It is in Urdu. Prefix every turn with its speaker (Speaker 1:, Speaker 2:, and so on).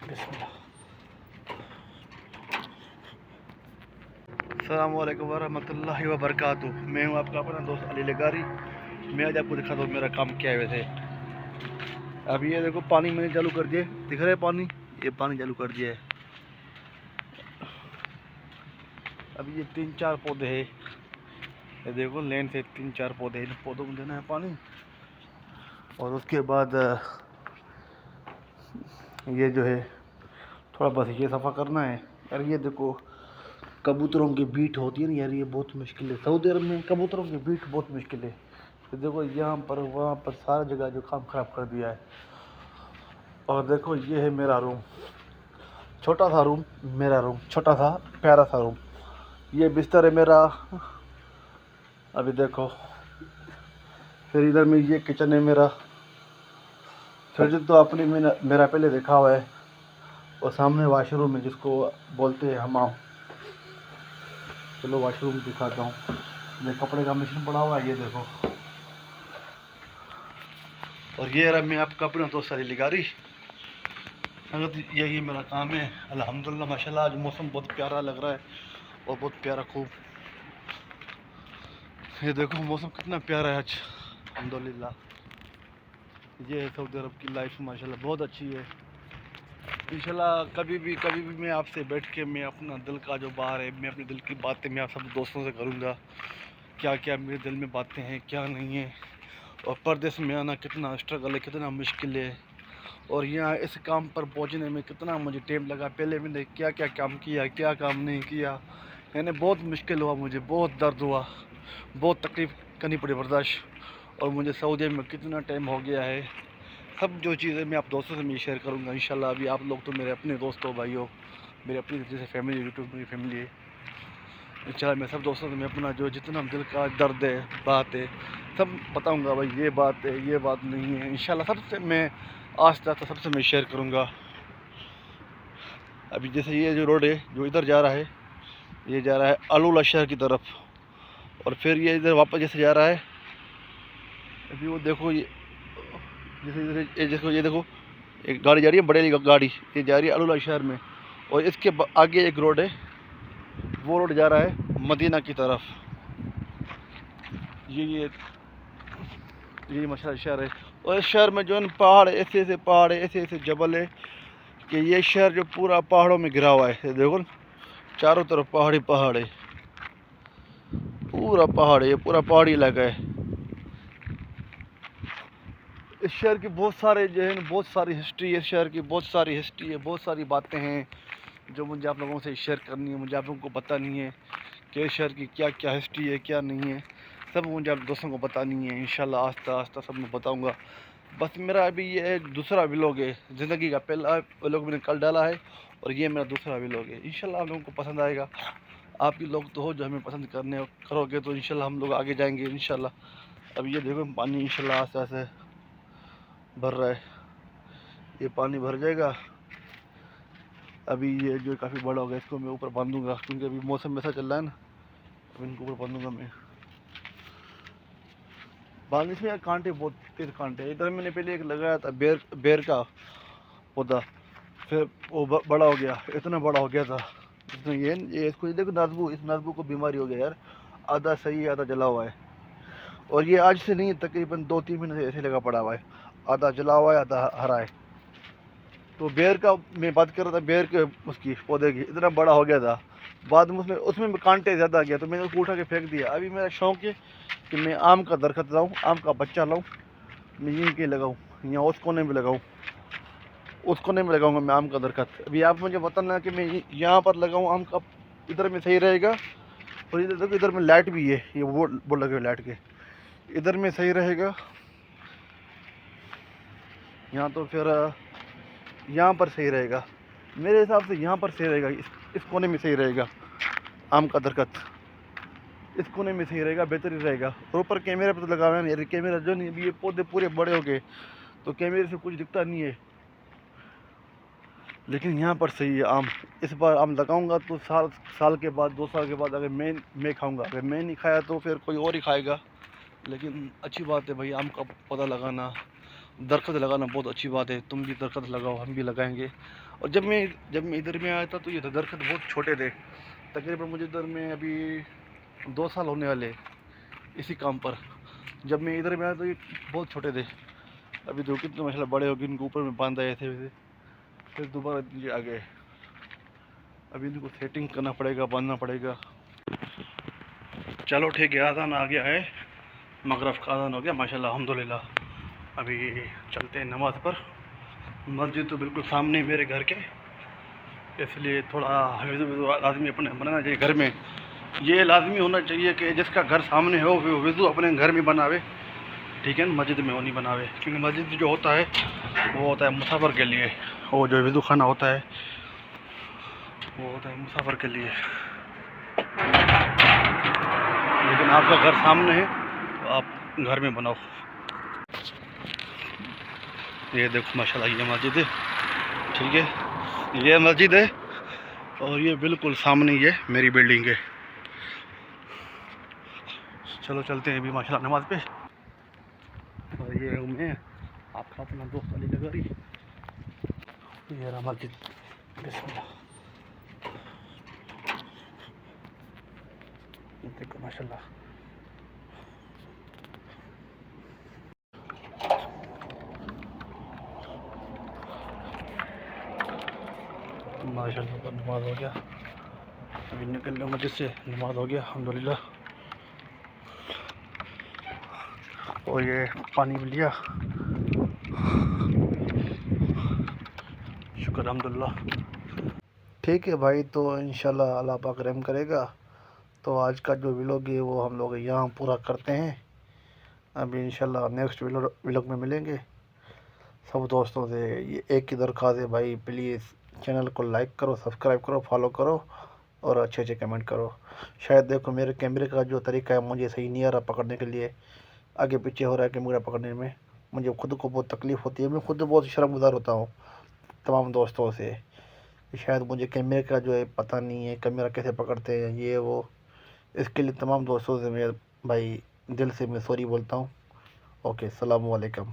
Speaker 1: بسم اللہ۔ السلام علیکم ورحمۃ اللہ وبرکاتہ۔ میں ہوں آپ کا اپنا دوست علی لگاری۔ میں آج آپ کو دکھاتا ہوں میرا کام کیا ہے ویسے۔ اب یہ دیکھو پانی میں نے چالو کر دیا، دکھ رہا ہے پانی، یہ پانی چالو کر دیا ہے۔ اب یہ 3-4 پودے ہیں، یہ دیکھو لین سے 3-4 پودے ہیں، ان پودوں کو دینا ہے پانی۔ اور اس کے بعد یہ جو ہے تھوڑا بس یہ صفا کرنا ہے۔ یار یہ دیکھو کبوتروں کی بیٹ ہوتی ہے نا یار، یہ بہت مشکل ہے۔ سعودی عرب میں کبوتروں کی بیٹ بہت مشکل ہے۔ یہ دیکھو یہاں پر وہاں پر سارا جگہ جو کام خراب کر دیا ہے۔ اور دیکھو یہ ہے میرا روم، چھوٹا سا روم، میرا روم چھوٹا سا پیارا سا روم۔ یہ بستر ہے میرا، ابھی دیکھو۔ پھر ادھر میں یہ کچن ہے میرا، پھر تو آپ نے میرا پہلے دیکھا ہوا ہے۔ اور سامنے واش روم ہے جس کو بولتے ہیں حمام۔ چلو واش روم دکھاتا ہوں۔ یہ کپڑے کا مشین پڑا ہوا ہے، یہ دیکھو۔ اور یہ رہا میں آپ کا اپنا دوست علی لگاری۔ یہی میرا کام ہے الحمدللہ۔ ماشاءاللہ آج موسم بہت پیارا لگ رہا ہے اور بہت پیارا خوب۔ یہ دیکھو موسم کتنا پیارا ہے آج الحمدللہ۔ یہ ہے سعودی عرب کی لائف، ماشاءاللہ بہت اچھی ہے۔ انشاءاللہ کبھی بھی میں آپ سے بیٹھ کے میں اپنا دل کا جو باہر ہے، میں اپنے دل کی باتیں میں آپ سب دوستوں سے کروں گا، کیا کیا میرے دل میں باتیں ہیں کیا نہیں ہیں۔ اور پردیس میں آنا کتنا اسٹرگل ہے، کتنا مشکل ہے، اور یہاں اس کام پر پہنچنے میں کتنا مجھے ٹائم لگا۔ پہلے میں نے کیا کیا کام کیا، کیا کام نہیں کیا، یعنی بہت مشکل ہوا مجھے، بہت درد ہوا، بہت تکلیف کرنی پڑی برداشت۔ اور مجھے سعودی میں کتنا ٹائم ہو گیا ہے، سب جو چیزیں میں آپ دوستوں سے میں شیئر کروں گا انشاءاللہ۔ ابھی آپ لوگ تو میرے اپنے دوست ہو، بھائی ہو، میرے اپنی جیسے فیملی، یوٹیوب میری فیملی ہے۔ انشاءاللہ میں سب دوستوں سے میں اپنا جو جتنا دل کا درد ہے، بات ہے، سب بتاؤں گا۔ بھائی یہ بات ہے، یہ بات نہیں ہے، انشاءاللہ سب سے میں آہستہ آہستہ سب سے میں شیئر کروں گا۔ ابھی جیسے یہ جو روڈ ہے جو ادھر جا رہا ہے، یہ جا رہا ہے علولہ شہر کی طرف، اور پھر یہ ادھر واپس جیسے جا رہا ہے، ابھی وہ دیکھو یہ دیکھو ایک گاڑی جا رہی ہے، بڑی گاڑی، یہ جا رہی ہے علولہ شہر میں۔ اور اس کے آگے ایک روڈ ہے، وہ روڈ جا رہا ہے مدینہ کی طرف۔ یہ ماشاءاللہ شہر ہے، اور اس شہر میں جو ہے پہاڑ، ایسے ایسے پہاڑ ہے، ایسے ایسے جبل ہے کہ یہ شہر جو پورا پہاڑوں میں گھرا ہوا ہے۔ دیکھو چاروں طرف پہاڑی پہاڑ ہے، پورا پہاڑ ہے، یہ پورا پہاڑی علاقہ ہے۔ اس شہر کی بہت سارے جو ہے بہت ساری ہسٹری ہے، اس شہر کی بہت ساری ہسٹری ہے، بہت ساری باتیں ہیں جو مجھے آپ لوگوں سے شیئر کرنی ہے۔ مجھے آپ لوگوں کو پتہ نہیں ہے کہ اس شہر کی کیا کیا ہسٹری ہے، کیا نہیں ہے، سب مجھے آپ دوستوں کو بتانی ہے انشاءاللہ۔ آہستہ آہستہ سب میں بتاؤں گا۔ بس میرا ابھی یہ دوسرا ولاگ ہے، زندگی کا پہلا ولاگ میں نے کل ڈالا ہے، اور یہ میرا دوسرا ولاگ ہے۔ انشاءاللہ آپ لوگوں کو پسند آئے گا۔ آپ ہی لوگ تو ہو جو ہمیں پسند کرو گے، تو انشاءاللہ ہم لوگ آگے جائیں گے انشاءاللہ۔ اب یہ دیکھو پانی انشاءاللہ آہستہ آہستہ بھر رہا ہے، یہ پانی بھر جائے گا۔ ابھی یہ جو کافی بڑا ہوگا، اس کو میں اوپر باندھوں گا، کیونکہ ابھی موسم ایسا چل رہا ہے نا، اب ان کو اوپر باندھوں گا میں۔ باندھنے میں کانٹے بہت تیز کانٹے ہیں۔ ادھر میں نے پہلے ایک لگایا تھا بیر کا پودا، پھر وہ بڑا ہو گیا، اتنا بڑا ہو گیا تھا۔ اس کو دیکھو نازبو کو بیماری ہو گیا یار، آدھا صحیح ہے آدھا جلا ہوا ہے۔ اور یہ آج سے نہیں، تقریباً 2-3 مہینے سے ایسے لگا پڑا ہوا ہے، آدھا جلا ہوا ہے آدھا ہرا ہے۔ تو بیر کا میں بات کر رہا تھا، بیر کے اس کی پودے کی اتنا بڑا ہو گیا تھا، بعد میں اس میں کانٹے زیادہ آ گیا، تو میں نے اس کو اٹھا کے پھینک دیا۔ ابھی میرا شوق ہے کہ میں آم کا درخت لاؤں، آم کا بچہ لاؤں، میں یہیں کے لگاؤں، یا اس کونے میں لگاؤں، اس کونے میں لگاؤں گا میں آم کا درخت۔ ابھی آپ مجھے بتانا کہ میں یہاں پر لگاؤں آم کا، ادھر میں صحیح رہے گا، اور ادھر دیکھو ادھر میں لائٹ بھی ہے، یہ وہ لگے ہوئے لائٹ کے، ادھر میں صحیح رہے گا، یہاں تو پھر یہاں پر صحیح رہے گا میرے حساب سے، یہاں پر صحیح رہے گا، اس کونے میں صحیح رہے گا آم کا درخت، اس کونے میں صحیح رہے گا، بہترین رہے گا۔ اور اوپر کیمرے پہ تو لگا ہوا ہے نا، کیمرہ جو نہیں، یہ پودے پورے بڑے ہو گئے تو کیمرے سے کچھ دکھتا نہیں ہے، لیکن یہاں پر صحیح ہے آم۔ اس بار آم لگاؤں گا تو سال کے بعد 2 سال کے بعد اگر میں کھاؤں گا، اگر میں نہیں کھایا تو پھر کوئی اور ہی کھائے گا۔ لیکن اچھی بات ہے بھائی، آم کا پودا لگانا، درخت لگانا بہت اچھی بات ہے۔ تم بھی درخت لگاؤ، ہم بھی لگائیں گے، اور جب میں ادھر میں آیا تھا تو یہ درخت بہت چھوٹے تھے. تقریباً مجھے ادھر میں ابھی 2 سال ہونے والے اسی کام پر. جب میں ادھر میں آیا تو یہ بہت چھوٹے تھے. ابھی تو کتنے ماشاء اللہ بڑے ہو گئے. ان کے اوپر میں باندھ آئے تھے ویسے, پھر دوبارہ یہ آ گئے. ابھی ان کو سیٹنگ کرنا پڑے گا, باندھنا پڑے گا. چلو ٹھیک ہے, آذان آ گیا ہے, مغرب کا آذان ہو گیا ماشاء اللہ الحمدللہ. ابھی چلتے ہیں نماز پر. مسجد تو بالکل سامنے میرے گھر کے, اس لیے تھوڑا وضو آدمی اپنے بنانا چاہیے گھر میں. یہ لازمی ہونا چاہیے کہ جس کا گھر سامنے ہو وہ وضو اپنے گھر میں بناوے, ٹھیک ہے نا, مسجد میں وہ نہیں بناوے. کیونکہ مسجد جو ہوتا ہے وہ ہوتا ہے مسافر کے لیے, وہ جو وضو خانہ ہوتا ہے وہ ہوتا ہے مسافر کے لیے. لیکن آپ کا گھر سامنے ہے تو آپ گھر میں بناؤ. یہ دیکھو ماشاء اللہ یہ مسجد ہے, ٹھیک ہے, یہ مسجد ہے اور یہ بالکل سامنے یہ میری بلڈنگ ہے. چلو چلتے ہیں ابھی ماشاء اللہ نماز پہ. اور یہ میں آپ کا اپنا دوست علی نگری, یہ رہا مسجد. بسم اللہ. دیکھو ماشاء اللہ ماشاء اللہ. تو نماز ہو گیا, ابھی نکل گیا مسجد سے, نماز ہو گیا الحمدللہ. اور یہ پانی بھی لیا, شکر الحمدللہ. ٹھیک ہے بھائی, تو انشاءاللہ اللہ پاک رحم کرے گا. تو آج کا جو ولاگ ہے وہ ہم لوگ یہاں پورا کرتے ہیں. ابھی انشاءاللہ نیکسٹ ولاگ میں ملیں گے. سب دوستوں سے یہ ایک ہی درخواست ہے بھائی, پلیز چینل کو لائک کرو, سبسکرائب کرو, فالو کرو اور اچھے اچھے کمنٹ کرو. شاید دیکھو میرے کیمرے کا جو طریقہ ہے مجھے صحیح نہیں آ رہا پکڑنے کے لیے, آگے پیچھے ہو رہا ہے کیمرہ پکڑنے میں. مجھے خود کو بہت تکلیف ہوتی ہے, میں خود بہت شرمگزار ہوتا ہوں تمام دوستوں سے. شاید مجھے کیمرے کا جو ہے پتہ نہیں ہے, کیمرہ کیسے پکڑتے ہیں یہ وہ. اس کے لیے تمام دوستوں سے میں بھائی دل سے میں سوری بولتا ہوں. اوکے, السلام علیکم.